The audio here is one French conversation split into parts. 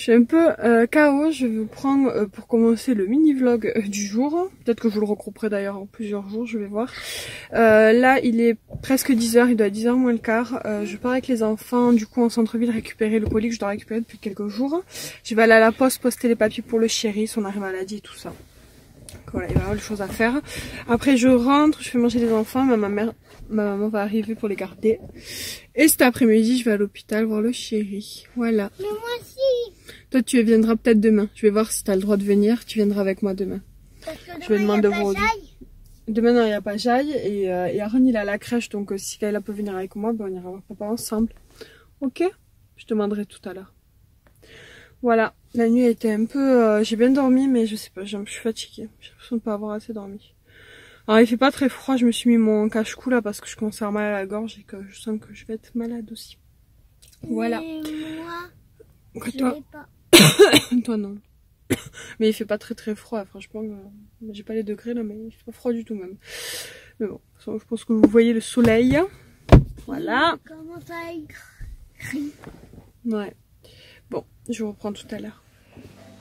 Je suis un peu KO, je vais vous prendre pour commencer le mini vlog du jour. Peut-être que je vous le regrouperai d'ailleurs en plusieurs jours, je vais voir. Là il est presque 10h, il doit être 10h moins le quart. Je pars avec les enfants du coup en centre-ville récupérer le colis que je dois récupérer depuis quelques jours. Je vais aller à la poste poster les papiers pour le chéri, son arrêt maladie et tout ça. Voilà, il y a vraiment des choses à faire. Après je rentre, je fais manger les enfants, ma maman va arriver pour les garder. Et cet après-midi je vais à l'hôpital voir le chéri. Voilà. Mais moi aussi. Toi tu viendras peut-être demain. Je vais voir si tu as le droit de venir, tu viendras avec moi demain. Parce que demain, Je vais demander il y a vos... pas Jaï. Demain non, il n'y a pas Jaï et Aaron il est à la crèche donc si Kayla peut venir avec moi, ben, on ira voir papa ensemble. Ok? Je te demanderai tout à l'heure. Voilà, la nuit a été un peu... j'ai bien dormi mais je sais pas, je suis fatiguée. J'ai l'impression de pas avoir assez dormi. Alors il fait pas très froid, je me suis mis mon cache-cou là parce que je commence à avoir mal à la gorge et que je sens que je vais être malade aussi. Voilà. Mais moi, Et je toi? l'ai pas. Toi non. Mais il fait pas très froid, franchement. J'ai pas les degrés là, mais il fait pas froid du tout même. Mais bon, je pense que vous voyez le soleil. Voilà. Il commence à écrire. Ouais. Bon, je vous reprends tout à l'heure.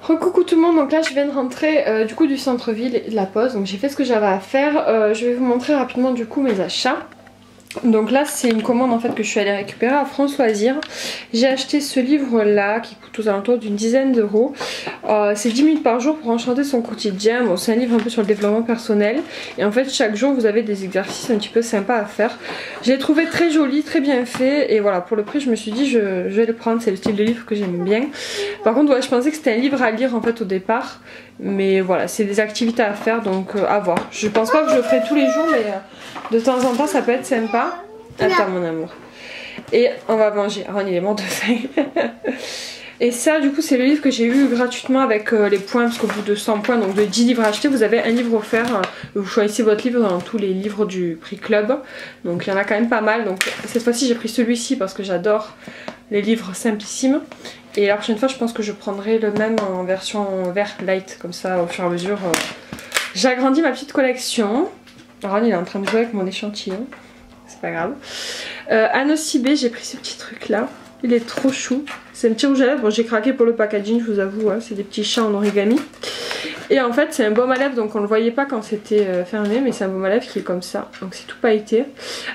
Recoucou tout le monde, donc là je viens de rentrer du coup du centre-ville et de la pause, donc j'ai fait ce que j'avais à faire. Je vais vous montrer rapidement du coup mes achats. Donc là c'est une commande en fait que je suis allée récupérer à France Loisirs. J'ai acheté ce livre là qui coûte aux alentours d'une dizaine d'euros. C'est 10 minutes par jour pour enchanter son quotidien. Bon, c'est un livre un peu sur le développement personnel et en fait chaque jour vous avez des exercices un petit peu sympas à faire. Je l'ai trouvé très joli, très bien fait et voilà, pour le prix je me suis dit je vais le prendre, c'est le style de livre que j'aime bien. Par contre ouais, je pensais que c'était un livre à lire en fait au départ, mais voilà, c'est des activités à faire donc à voir. Je pense pas que je le ferai tous les jours mais de temps en temps ça peut être sympa. Attends mon amour. Et on va manger. Aaron il est mort de faim. Et ça du coup c'est le livre que j'ai eu gratuitement avec les points, parce qu'au bout de 100 points, donc de 10 livres achetés, vous avez un livre offert. Vous choisissez votre livre dans tous les livres du prix club. Donc il y en a quand même pas mal. Donc cette fois-ci j'ai pris celui-ci parce que j'adore les livres simplissimes. Et la prochaine fois je pense que je prendrai le même en version vert light, comme ça au fur et à mesure. J'agrandis ma petite collection. Aaron il est en train de jouer avec mon échantillon. C'est pas grave. À Nocibé, j'ai pris ce petit truc là. Il est trop chou. C'est un petit rouge à lèvres. Bon, j'ai craqué pour le packaging, je vous avoue. Hein. C'est des petits chats en origami. Et en fait, c'est un baume à lèvres. Donc, on le voyait pas quand c'était fermé. Mais c'est un baume à lèvres qui est comme ça. Donc, c'est tout pailleté.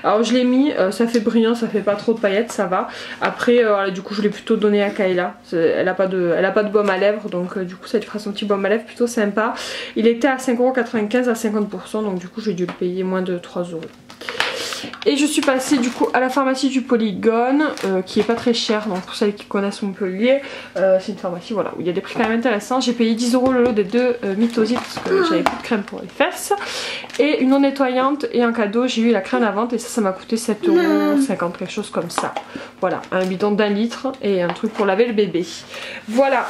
Alors, je l'ai mis. Ça fait brillant. Ça fait pas trop de paillettes. Ça va. Après, du coup, je l'ai plutôt donné à Kayla. Elle a pas de baume à lèvres. Donc, du coup, ça lui fera son petit baume à lèvres plutôt sympa. Il était à 5,95 € à 50%. Donc, du coup, j'ai dû le payer moins de 3 €. Et je suis passée du coup à la pharmacie du Polygone qui est pas très chère, donc pour celles qui connaissent Montpellier, c'est une pharmacie voilà, où il y a des prix quand même intéressants. J'ai payé 10 € le lot des deux Mythosis parce que j'avais plus de crème pour les fesses. Et une eau nettoyante et en cadeau j'ai eu la crème à vente et ça m'a coûté 7,50 €, quelque chose comme ça. Voilà, un bidon d'1 litre et un truc pour laver le bébé. Voilà.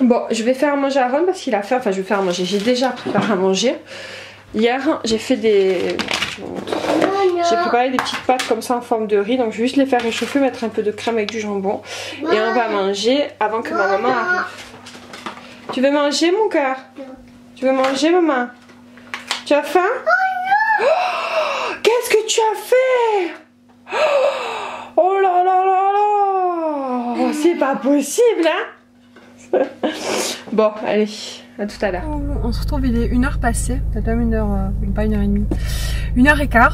Bon, je vais faire à manger à Aaron parce qu'il a faim, enfin je vais faire à manger, j'ai déjà préparé à manger. Hier j'ai fait des... J'ai préparé des petites pâtes comme ça en forme de riz, donc je vais juste les faire réchauffer, mettre un peu de crème avec du jambon et on va manger avant que ma maman arrive. Tu veux manger mon cœur? Tu veux manger maman? Tu as faim? Oh, qu'est-ce que tu as fait? Oh là là là là! C'est pas possible hein. Bon allez, à tout à l'heure. On se retrouve, il est 1h passée, peut-être même 1h, pas 1h30. 1h15.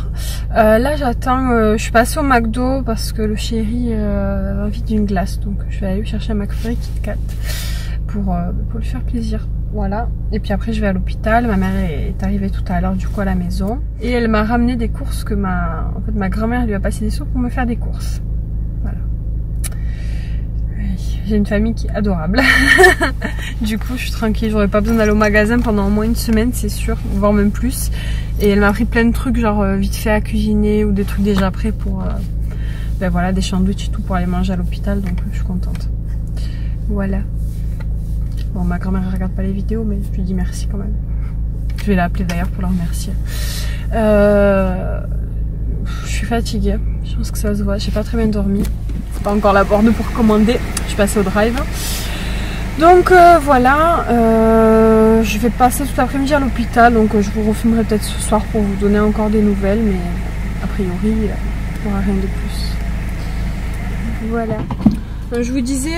Là j'attends, je suis passée au McDo parce que le chéri a envie d'une glace, donc je vais aller chercher un McFlurry Kit Kat pour lui faire plaisir. Voilà. Et puis après je vais à l'hôpital. Ma mère est arrivée tout à l'heure du coup à la maison et elle m'a ramené des courses que ma grand-mère lui a passé des sous pour me faire des courses. Voilà. J'ai une famille qui est adorable. Du coup je suis tranquille, j'aurais pas besoin d'aller au magasin pendant au moins une semaine c'est sûr, voire même plus. Et elle m'a pris plein de trucs genre vite fait à cuisiner ou des trucs déjà prêts pour ben voilà, des sandwichs et tout pour aller manger à l'hôpital, donc je suis contente. Voilà. Bon, ma grand-mère elle regarde pas les vidéos mais je lui dis merci quand même. Je vais l'appeler d'ailleurs pour la remercier. Je suis fatiguée, je pense que ça se voit, j'ai pas très bien dormi. C'est pas encore la borne pour commander, je suis passée au drive. Donc voilà, je vais passer tout l'après-midi à l'hôpital, donc je vous refilmerai peut-être ce soir pour vous donner encore des nouvelles, mais a priori il n'y aura rien de plus. Voilà. Donc, je vous disais,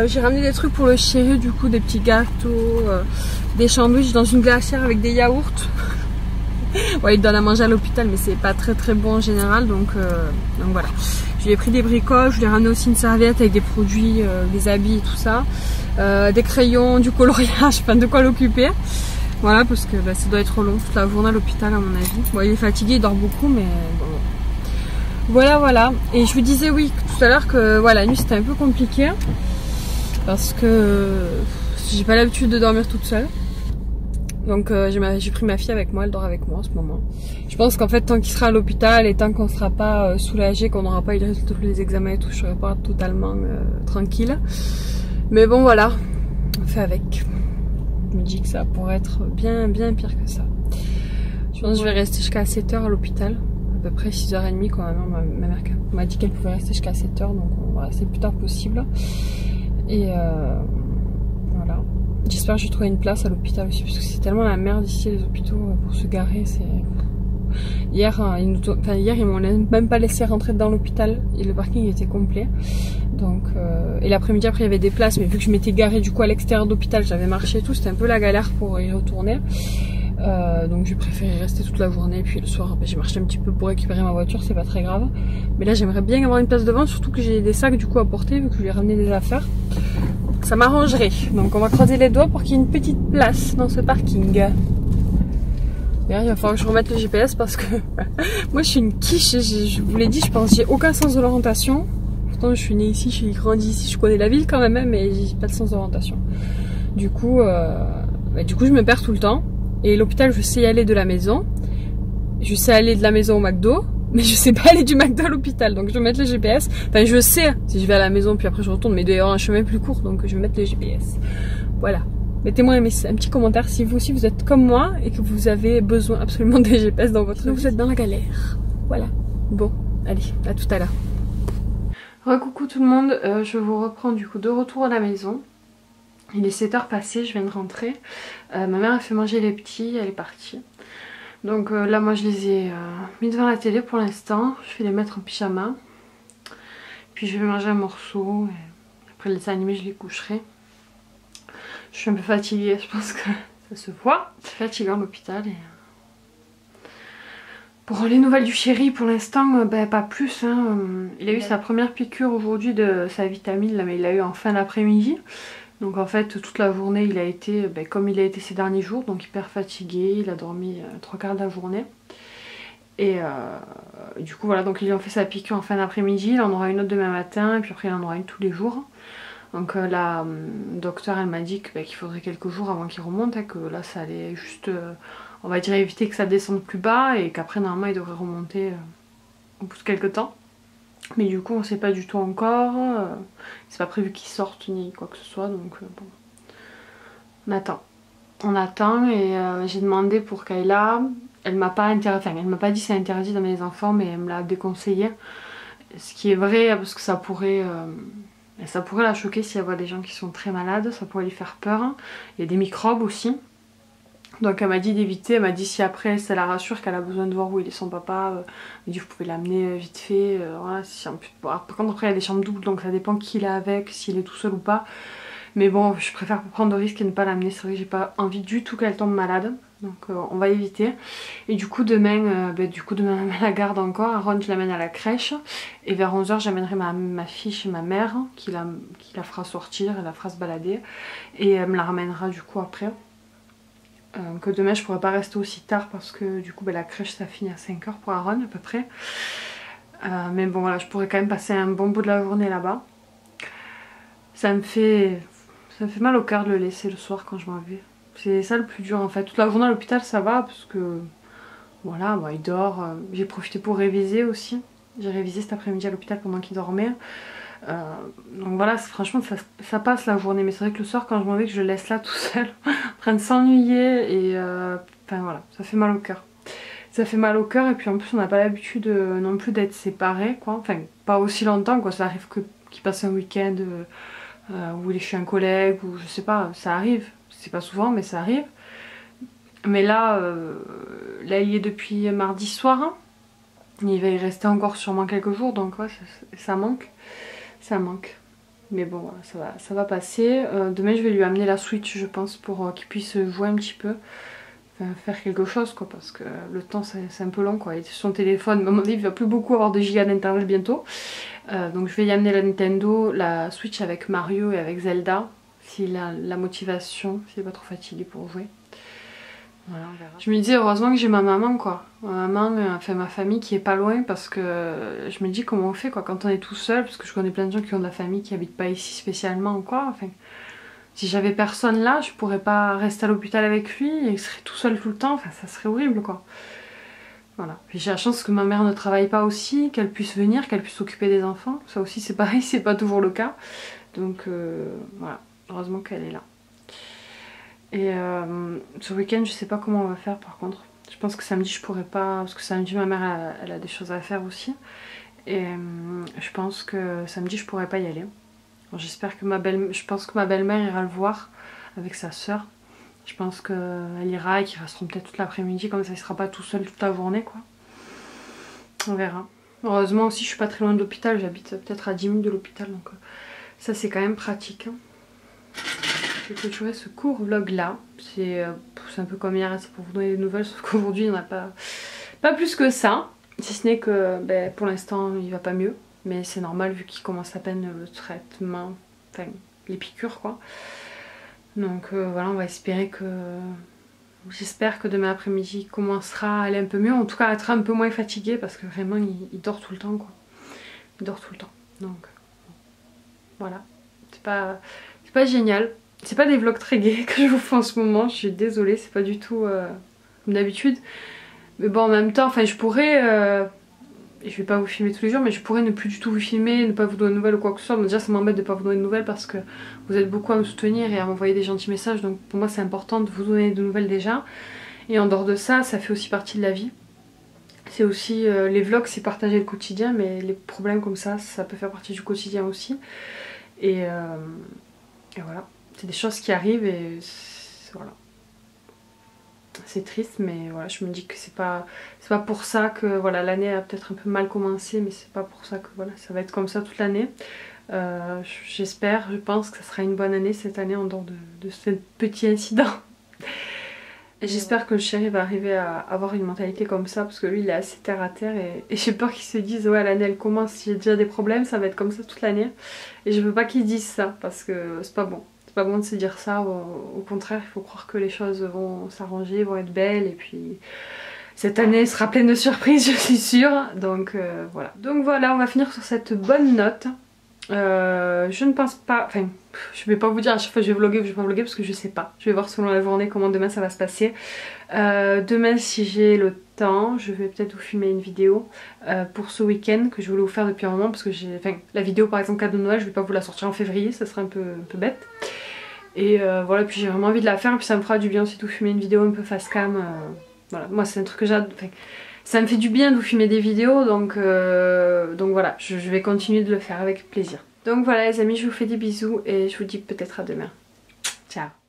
j'ai ramené des trucs pour le chéri, du coup des petits gâteaux, des sandwichs dans une glacière avec des yaourts. Ouais, il donne à manger à l'hôpital, mais c'est pas très bon en général, donc voilà. Je lui ai pris des bricoles, je lui ai ramené aussi une serviette avec des produits, des habits et tout ça, des crayons, du coloriage, enfin de quoi l'occuper. Voilà, parce que bah, ça doit être long toute la journée à l'hôpital à mon avis. Bon, il est fatigué, il dort beaucoup, mais bon. Voilà. Et je vous disais oui tout à l'heure que voilà, la nuit c'était un peu compliqué parce que j'ai pas l'habitude de dormir toute seule. Donc j'ai pris ma fille avec moi, elle dort avec moi en ce moment. Je pense qu'en fait tant qu'il sera à l'hôpital et tant qu'on sera pas soulagé, qu'on n'aura pas eu les résultats de tous les examens et tout, je serai pas totalement tranquille. Mais bon voilà, on fait avec. Je me dis que ça pourrait être bien pire que ça. Je pense que je vais rester jusqu'à 7h à l'hôpital. À peu près 6h30 quand ma mère m'a dit qu'elle pouvait rester jusqu'à 7h, donc on va rester le plus tard possible. Et voilà. J'espère que je vais trouver une place à l'hôpital aussi, parce que c'est tellement la merde ici les hôpitaux pour se garer. Hier ils m'ont même pas laissé rentrer dans l'hôpital et le parking était complet. Donc et l'après-midi après il y avait des places, mais vu que je m'étais garée du coup à l'extérieur de l'hôpital, j'avais marché et tout, c'était un peu la galère pour y retourner. Donc j'ai préféré rester toute la journée, et puis le soir j'ai marché un petit peu pour récupérer ma voiture, c'est pas très grave. Mais là j'aimerais bien avoir une place devant, surtout que j'ai des sacs du coup à porter vu que je lui ai ramené des affaires. Ça m'arrangerait. Donc on va croiser les doigts pour qu'il y ait une petite place dans ce parking. D'ailleurs il va falloir que je remette le GPS parce que moi je suis une quiche, je vous l'ai dit, je pense j'ai aucun sens de l'orientation. Pourtant je suis née ici, je suis grandie ici, je connais la ville quand même, mais j'ai pas de sens d'orientation. Du coup je me perds tout le temps. Et l'hôpital, je sais y aller de la maison. Je sais aller de la maison au McDo. Mais je sais pas aller du McDo à l'hôpital. Donc je vais mettre le GPS. Enfin, je sais si je vais à la maison puis après je retourne. Mais il doit y avoir un chemin plus court. Donc je vais mettre le GPS. Voilà. Mettez-moi un petit commentaire si vous aussi vous êtes comme moi et que vous avez besoin absolument de GPS dans votre vie. Vous êtes dans la galère. Voilà. Bon, allez, à tout à l'heure. Recoucou tout le monde. Je vous reprends du coup de retour à la maison. Il est 7h passé, je viens de rentrer. Ma mère a fait manger les petits, elle est partie. Donc là moi je les ai mis devant la télé pour l'instant. Je vais les mettre en pyjama. Puis je vais manger un morceau. Et après le dessin animé je les coucherai. Je suis un peu fatiguée, je pense que ça se voit. C'est fatigant l'hôpital. Et... Pour les nouvelles du chéri, pour l'instant, pas plus. Hein. Il a eu sa première piqûre aujourd'hui de sa vitamine, là, mais il l'a eu en fin d'après-midi. Donc en fait toute la journée il a été comme il a été ces derniers jours, donc hyper fatigué, il a dormi 3/4 de la journée. Et du coup voilà, donc ils lui ont fait sa piqûre en fin d'après-midi, il en aura une autre demain matin et puis après il en aura une tous les jours. Donc la docteure elle m'a dit qu'il faudrait quelques jours avant qu'il remonte, hein, que là ça allait juste, on va dire éviter que ça descende plus bas et qu'après normalement il devrait remonter au bout de quelques temps. Mais du coup on sait pas du tout encore, c'est pas prévu qu'ils sortent ni quoi que ce soit, donc bon, on attend et j'ai demandé pour Kayla, elle m'a pas dit c'est interdit dans mes enfants, mais elle me l'a déconseillé, ce qui est vrai parce que ça pourrait la choquer si elle voit des gens qui sont très malades, ça pourrait lui faire peur, il y a des microbes aussi. Donc elle m'a dit d'éviter, elle m'a dit si après ça la rassure qu'elle a besoin de voir où il est son papa, elle m'a dit vous pouvez l'amener vite fait, voilà, par contre après il y a des chambres doubles donc ça dépend qui il est avec, s'il est tout seul ou pas. Mais bon je préfère prendre de risque et ne pas l'amener, c'est vrai que j'ai pas envie du tout qu'elle tombe malade, donc on va éviter. Et du coup demain, demain à la garde encore, Aaron je l'amène à la crèche et vers 11h j'amènerai ma fille chez ma mère qui la fera sortir, elle la fera se balader et elle me la ramènera du coup après. Que demain je pourrais pas rester aussi tard parce que du coup la crèche ça finit à 5h pour Aaron à peu près. Mais bon voilà, je pourrais quand même passer un bon bout de la journée là-bas. Ça me fait mal au cœur de le laisser le soir quand je m'en vais. C'est ça le plus dur en fait. Toute la journée à l'hôpital ça va parce que voilà, il dort. J'ai profité pour réviser aussi. J'ai révisé cet après-midi à l'hôpital pendant qu'il dormait. Donc voilà, franchement ça passe la journée, mais c'est vrai que le soir quand je m'en vais que je le laisse là tout seul en train de s'ennuyer et enfin voilà, ça fait mal au cœur. Ça fait mal au cœur et puis en plus on n'a pas l'habitude non plus d'être séparés quoi, enfin pas aussi longtemps quoi, ça arrive qu'il passe un week-end où il est chez un collègue ou je sais pas, ça arrive, c'est pas souvent mais ça arrive. Mais là il y est depuis mardi soir, hein. Il va y rester encore sûrement quelques jours donc ouais ça manque. Ça manque. Mais bon voilà, ça va passer. Demain je vais lui amener la Switch je pense pour qu'il puisse jouer un petit peu. Enfin, faire quelque chose quoi, parce que le temps c'est un peu long quoi. Et sur son téléphone, à mon avis il va plus beaucoup avoir de gigas d'internet bientôt. Donc je vais y amener la Nintendo, la Switch avec Mario et avec Zelda. S'il a la motivation, s'il est pas trop fatigué pour jouer. Voilà, on verra. Je me dis heureusement que j'ai ma maman quoi. Ma maman, enfin ma famille qui est pas loin, parce que je me dis comment on fait quoi quand on est tout seul, parce que je connais plein de gens qui ont de la famille qui habitent pas ici spécialement ou quoi. Enfin, si j'avais personne là, je pourrais pas rester à l'hôpital avec lui et il serait tout seul tout le temps, enfin ça serait horrible quoi. Voilà. Puis j'ai la chance que ma mère ne travaille pas aussi, qu'elle puisse venir, qu'elle puisse s'occuper des enfants. Ça aussi c'est pareil, c'est pas toujours le cas. Donc voilà, heureusement qu'elle est là. Et ce week-end je sais pas comment on va faire par contre. Je pense que samedi je pourrais pas, parce que samedi ma mère elle a des choses à faire aussi. Et je pense que samedi je pourrais pas y aller. J'espère que je pense que ma belle-mère ira le voir avec sa soeur. Je pense qu'elle ira et qu'ils resteront peut-être toute l'après-midi, comme ça il sera pas tout seul toute la journée quoi. On verra. Heureusement aussi je suis pas très loin de l'hôpital, j'habite peut-être à 10 minutes de l'hôpital, donc ça c'est quand même pratique. Hein. Je vais clôturer ce court vlog là. C'est un peu comme hier, c'est pour vous donner des nouvelles, sauf qu'aujourd'hui il n'y en a pas plus que ça. Si ce n'est que pour l'instant il va pas mieux. Mais c'est normal vu qu'il commence à peine le traitement, enfin les piqûres quoi. Donc voilà, on va espérer que... J'espère que demain après-midi il commencera à aller un peu mieux. En tout cas à être un peu moins fatigué parce que vraiment il dort tout le temps quoi. Il dort tout le temps. Donc voilà. C'est pas génial. C'est pas des vlogs très gais que je vous fais en ce moment. Je suis désolée, c'est pas du tout comme d'habitude. Mais bon en même temps, enfin je pourrais... je vais pas vous filmer tous les jours, mais je pourrais ne plus du tout vous filmer, ne pas vous donner de nouvelles ou quoi que ce soit. Mais déjà ça m'embête de pas vous donner de nouvelles parce que vous êtes beaucoup à me soutenir et à m'envoyer des gentils messages, donc pour moi c'est important de vous donner de nouvelles déjà. Et en dehors de ça, ça fait aussi partie de la vie. C'est aussi, les vlogs c'est partager le quotidien, mais les problèmes comme ça peut faire partie du quotidien aussi. Et voilà, c'est des choses qui arrivent et voilà. C'est triste, mais voilà, je me dis que c'est pas pour ça que voilà, l'année a peut-être un peu mal commencé, mais c'est pas pour ça que voilà, ça va être comme ça toute l'année. J'espère, je pense que ça sera une bonne année cette année en dehors de ce petit incident. J'espère que le chéri va arriver à avoir une mentalité comme ça, parce que lui il est assez terre à terre et j'ai peur qu'il se dise ouais l'année elle commence, si j'ai déjà des problèmes ça va être comme ça toute l'année. Et je veux pas qu'il dise ça parce que c'est pas bon. C'est pas bon de se dire ça, au contraire il faut croire que les choses vont s'arranger, vont être belles et puis cette année sera pleine de surprises je suis sûre. Donc voilà. Donc voilà, on va finir sur cette bonne note. Je ne pense pas, enfin je vais pas vous dire à chaque fois que je vais vlogger ou je vais pas vlogger parce que je sais pas. Je vais voir selon la journée comment demain ça va se passer. Demain si j'ai le temps, je vais peut-être vous filmer une vidéo pour ce week-end que je voulais vous faire depuis un moment parce que j'ai, enfin la vidéo par exemple cadeau de Noël je vais pas vous la sortir en février, ça serait un peu bête. Et voilà, puis j'ai vraiment envie de la faire et puis ça me fera du bien aussi de vous filmer une vidéo un peu face cam. Voilà, moi c'est un truc que j'adore. Ça me fait du bien de vous filmer des vidéos, donc voilà, je vais continuer de le faire avec plaisir. Donc voilà les amis, je vous fais des bisous et je vous dis peut-être à demain. Ciao.